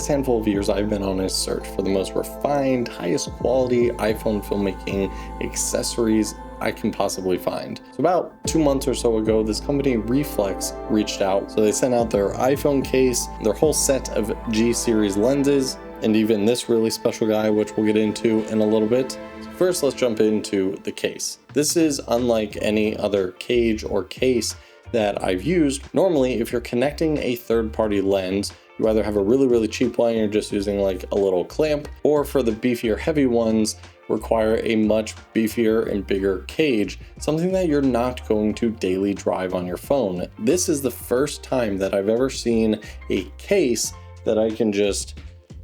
past handful of years, I've been on a search for the most refined, highest quality iPhone filmmaking accessories I can possibly find. So about 2 months or so ago, this company REEFLEX reached out. So they sent out their iPhone case, their whole set of G-Series lenses, and even this really special guy, which we'll get into in a little bit. So first, let's jump into the case. This is unlike any other cage or case that I've used. Normally, if you're connecting a third-party lens, you either have a really cheap one, you're just using like a little clamp, or for the beefier heavy ones, require a much beefier and bigger cage, something that you're not going to daily drive on your phone. This is the first time that I've ever seen a case that I can just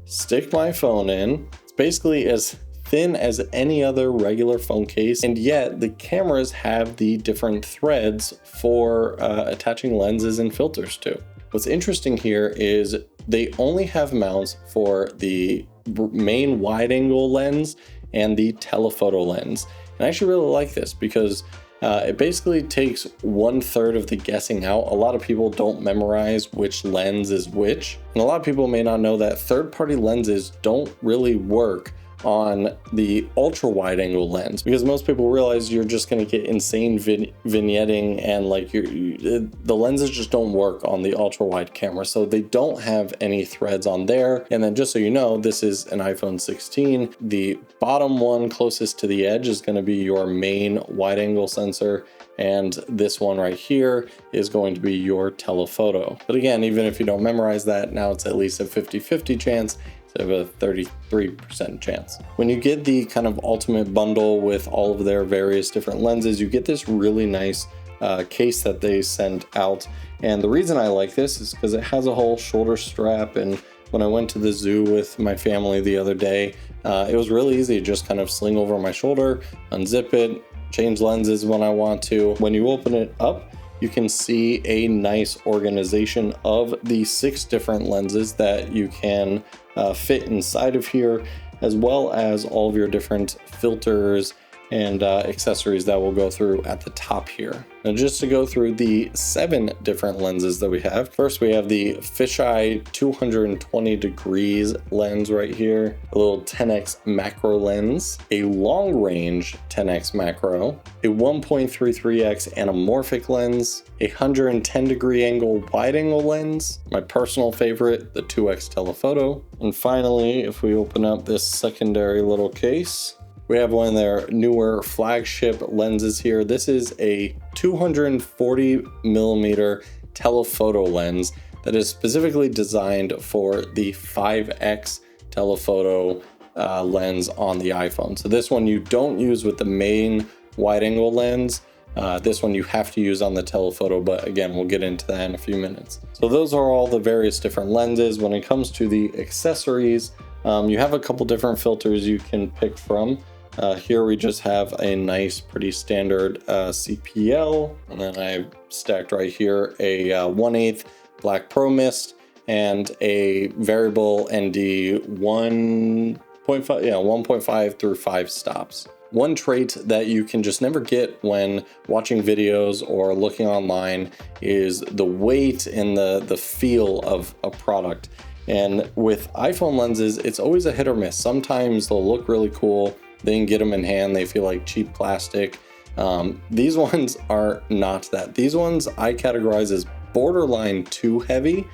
stick my phone in. It's basically as thin as any other regular phone case, and yet the cameras have the different threads for attaching lenses and filters to. What's interesting here is they only have mounts for the main wide angle lens and the telephoto lens. And I actually really like this because it basically takes 1/3 of the guessing out. A lot of people don't memorize which lens is which. And a lot of people may not know that third-party lenses don't really work on the ultra wide angle lens, because most people realize you're just going to get insane vignetting, and like the lenses just don't work on the ultra wide camera, so they don't have any threads on there. And then just so you know, this is an iPhone 16. The bottom one closest to the edge is going to be your main wide angle sensor, and this one right here is going to be your telephoto. But again, even if you don't memorize that, now it's at least a 50-50 chance. Of a 33% chance. When you get the kind of ultimate bundle with all of their various different lenses, you get this really nice case that they send out. And the reason I like this is because it has a whole shoulder strap. And when I went to the zoo with my family the other day, it was really easy to just kind of sling over my shoulder, unzip it, change lenses when I want to. When you open it up, you can see a nice organization of the 6 different lenses that you can fit inside of here, as well as all of your different filters and accessories that we'll go through at the top here. Now, just to go through the 7 different lenses that we have. First, we have the fisheye 220 degrees lens right here, a little 10x macro lens, a long range 10x macro, a 1.33x anamorphic lens, a 110 degree angle wide angle lens, my personal favorite, the 2x telephoto. And finally, if we open up this secondary little case, we have one of their newer flagship lenses here. This is a 240mm telephoto lens that is specifically designed for the 5x telephoto lens on the iPhone. So this one you don't use with the main wide angle lens. This one you have to use on the telephoto, but again, we'll get into that in a few minutes. So those are all the various different lenses. When it comes to the accessories, you have a couple different filters you can pick from. Here we just have a nice, pretty standard CPL, and then I stacked right here a 1/8 Black Pro Mist and a variable ND 1.5 through 5 stops. One trait that you can just never get when watching videos or looking online is the weight and the feel of a product. And with iPhone lenses, it's always a hit or miss. Sometimes they'll look really cool. They can get them in hand, they feel like cheap plastic. These ones are not that. These ones I categorize as borderline too heavy,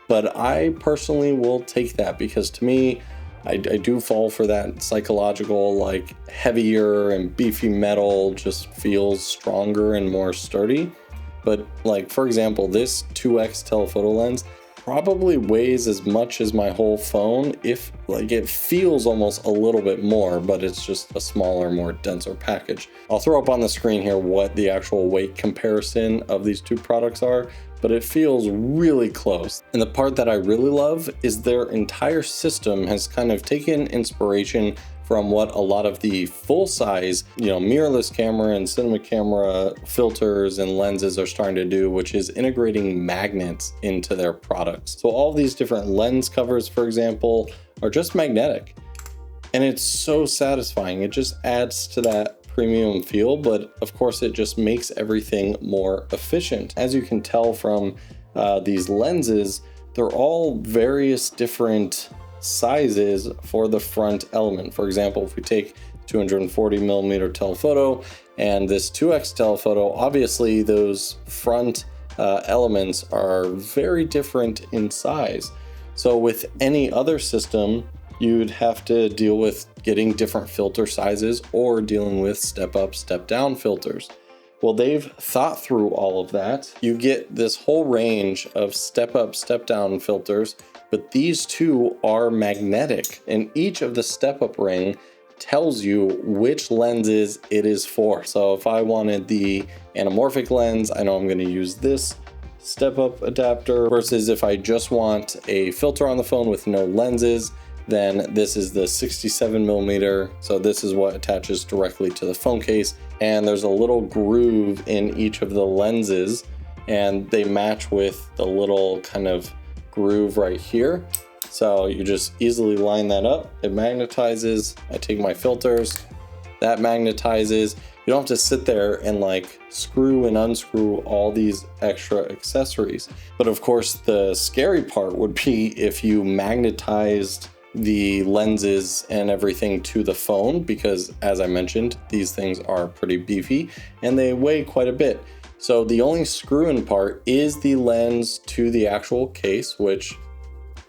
but I personally will take that because to me, I do fall for that psychological, like heavier and beefy metal just feels stronger and more sturdy. But like, for example, this 2x telephoto lens probably weighs as much as my whole phone, if like it feels almost a little bit more, but it's just a smaller, more denser package. I'll throw up on the screen here what the actual weight comparison of these two products are, but it feels really close. And the part that I really love is their entire system has kind of taken inspiration from what a lot of the full-size, mirrorless camera and cinema camera filters and lenses are starting to do, which is integrating magnets into their products. So all these different lens covers, for example, are just magnetic. And it's so satisfying. It just adds to that premium feel, but of course it just makes everything more efficient. As you can tell from these lenses, they're all various different sizes for the front element. For example, if we take 240mm telephoto and this 2x telephoto, obviously those front elements are very different in size. So with any other system, you'd have to deal with getting different filter sizes or dealing with step up, step down filters. Well, they've thought through all of that. You get this whole range of step up, step down filters, but these two are magnetic, and each of the step up ring tells you which lenses it is for. So if I wanted the anamorphic lens, I know I'm going to use this step up adapter, versus if I just want a filter on the phone with no lenses, then this is the 67mm. So this is what attaches directly to the phone case. And there's a little groove in each of the lenses, and they match with the little kind of groove right here. So you just easily line that up. It magnetizes. I take my filters, that magnetizes. You don't have to sit there and like screw and unscrew all these extra accessories. But of course, the scary part would be if you magnetized the lenses and everything to the phone, because as I mentioned, these things are pretty beefy and they weigh quite a bit. So the only screw-in part is the lens to the actual case, which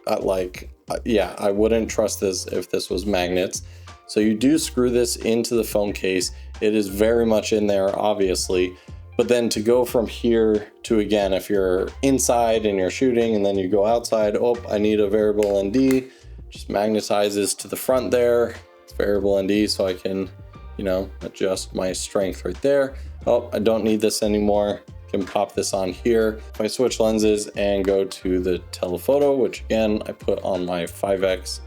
I wouldn't trust this if this was magnets. So you do screw this into the phone case. It is very much in there, obviously. But then to go from here to, again, if you're inside and you're shooting and then you go outside, oh, I need a variable ND, just magnetizes to the front there. It's variable ND, so I can, adjust my strength right there. Oh, I don't need this anymore. Can pop this on here. If I switch lenses and go to the telephoto, which again, I put on my 5x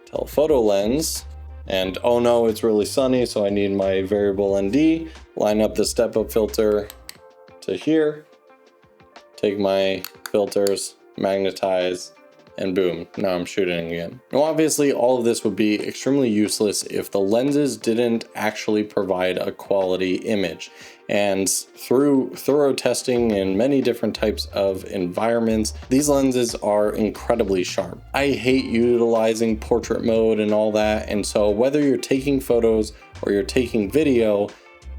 telephoto lens, and oh no, it's really sunny, so I need my variable ND, line up the step up filter to here, take my filters, magnetize, and boom, now I'm shooting again. Now obviously all of this would be extremely useless if the lenses didn't actually provide a quality image. And through thorough testing in many different types of environments, these lenses are incredibly sharp. I hate utilizing portrait mode and all that, and so whether you're taking photos or you're taking video,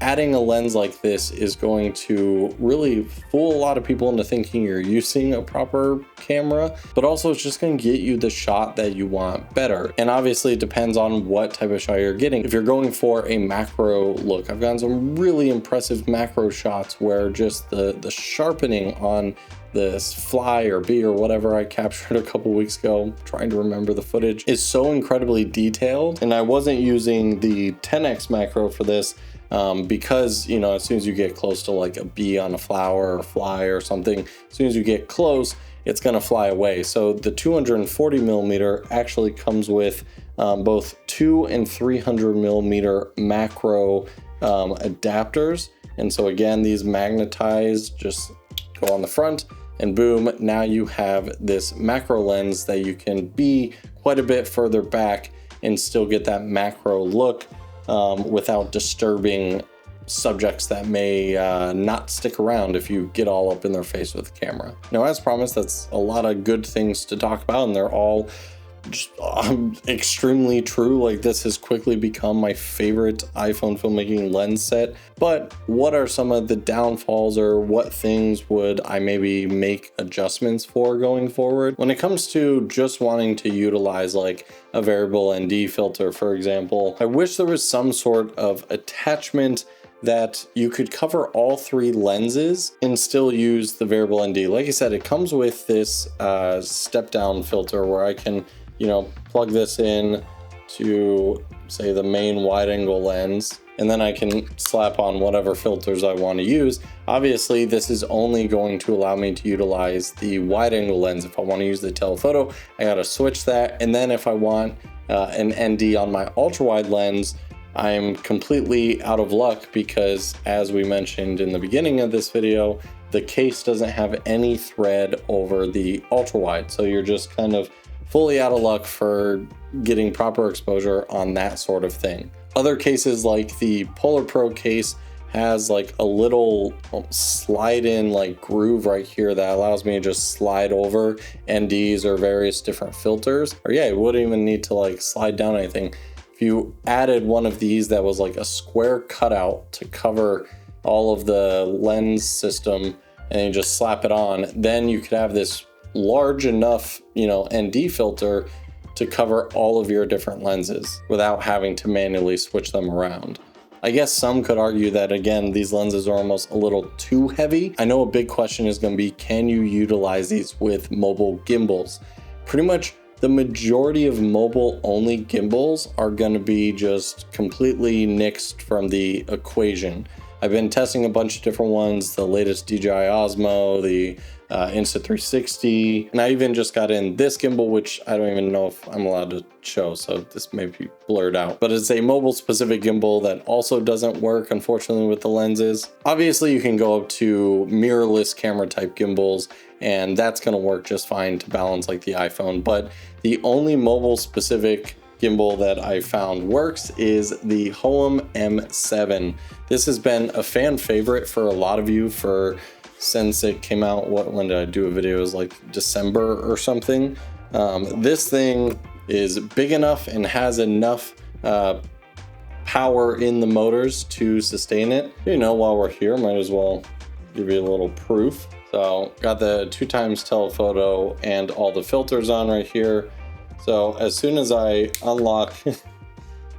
adding a lens like this is going to really fool a lot of people into thinking you're using a proper camera, but also it's just going to get you the shot that you want better. And obviously it depends on what type of shot you're getting. If you're going for a macro look, I've gotten some really impressive macro shots where just the sharpening on this fly or bee or whatever I captured a couple weeks ago, trying to remember the footage, is so incredibly detailed. And I wasn't using the 10x macro for this, because as soon as you get close to like a bee on a flower or fly or something, as soon as you get close, it's going to fly away. So the 240mm actually comes with both 200 and 300mm macro adapters. And so again, these magnetize, just go on the front and boom, now you have this macro lens that you can be quite a bit further back and still get that macro look without disturbing subjects that may not stick around if you get all up in their face with the camera. Now, as promised, that's a lot of good things to talk about, and they're all just extremely true. Like, this has quickly become my favorite iPhone filmmaking lens set. But what are some of the downfalls, or what things would I maybe make adjustments for going forward? When it comes to just wanting to utilize like a variable ND filter, for example, I wish there was some sort of attachment that you could cover all three lenses and still use the variable ND. Like I said, it comes with this step down filter where I can plug this in to, say, the main wide angle lens, and then I can slap on whatever filters I want to use. Obviously, this is only going to allow me to utilize the wide angle lens. If I want to use the telephoto, I got to switch that. And then if I want an ND on my ultra wide lens, I'm completely out of luck because, as we mentioned in the beginning of this video, the case doesn't have any thread over the ultra wide. So you're just kind of fully out of luck for getting proper exposure on that sort of thing. Other cases like the Polar Pro case has like a little slide in like groove right here that allows me to just slide over NDs or various different filters. Or yeah, you wouldn't even need to like slide down anything. If you added one of these that was like a square cutout to cover all of the lens system and you just slap it on, then you could have this large enough, you know, ND filter to cover all of your different lenses without having to manually switch them around. I guess some could argue that, again, these lenses are almost a little too heavy. I know a big question is going to be, can you utilize these with mobile gimbals? Pretty much the majority of mobile only gimbals are going to be just completely nixed from the equation. I've been testing a bunch of different ones, the latest DJI Osmo, the Insta360, and I even just got in this gimbal, which I don't even know if I'm allowed to show, so this may be blurred out. But it's a mobile specific gimbal that also doesn't work, unfortunately, with the lenses. Obviously, you can go up to mirrorless camera type gimbals, and that's gonna work just fine to balance like the iPhone. But the only mobile specific gimbal that I found works is the 𝗦𝗧𝗨𝗙𝗙. This has been a fan favorite for a lot of you since it came out. When did I do a video? It was like December or something. This thing is big enough and has enough power in the motors to sustain it. You know, while we're here, might as well give you a little proof. So got the 2x telephoto and all the filters on right here. So as soon as I unlock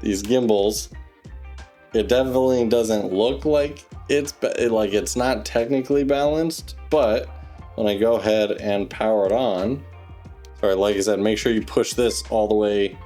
these gimbals, it definitely doesn't look like it's not technically balanced, but when I go ahead and power it on, sorry, like I said, make sure you push this all the way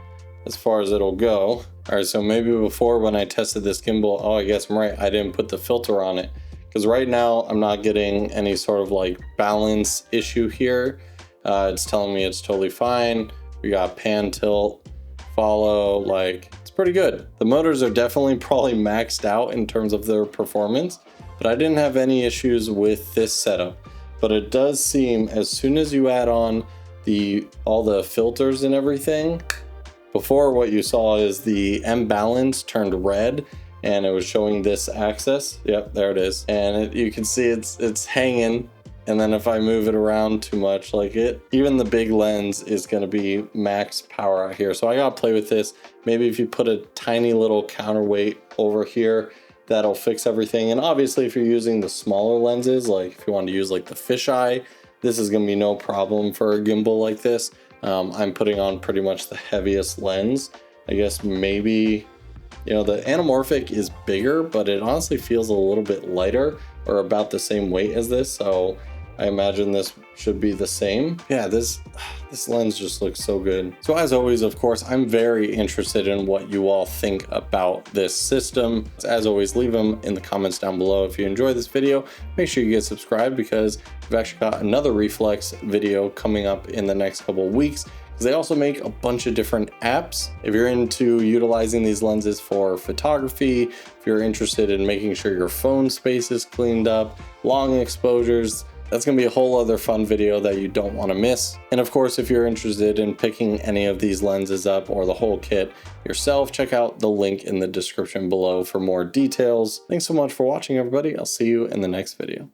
as far as it'll go. All right, so maybe before when I tested this gimbal, oh, I guess I'm right, I didn't put the filter on it, because right now I'm not getting any sort of like balance issue here. It's telling me it's totally fine. We got pan, tilt, follow, like it's pretty good. The motors are definitely probably maxed out in terms of their performance, but I didn't have any issues with this setup. But it does seem as soon as you add on all the filters and everything, before what you saw is the M balance turned red and it was showing this axis. Yep, there it is. And you can see it's hanging. And then if I move it around too much, even the big lens is gonna be max power out here. So I gotta play with this. Maybe if you put a tiny little counterweight over here, that'll fix everything. And obviously if you're using the smaller lenses, like if you want to use like the fisheye, this is gonna be no problem for a gimbal like this. I'm putting on pretty much the heaviest lens. I guess maybe, you know, the anamorphic is bigger, but it honestly feels a little bit lighter or about the same weight as this. So I imagine this should be the same. Yeah, this lens just looks so good. So as always, of course, I'm very interested in what you all think about this system. As always, leave them in the comments down below. If you enjoy this video, make sure you get subscribed, because we've actually got another Reflex video coming up in the next couple of weeks. They also make a bunch of different apps. If you're into utilizing these lenses for photography, if you're interested in making sure your phone space is cleaned up, long exposures, that's gonna be a whole other fun video that you don't wanna miss. And of course, if you're interested in picking any of these lenses up or the whole kit yourself, check out the link in the description below for more details. Thanks so much for watching, everybody. I'll see you in the next video.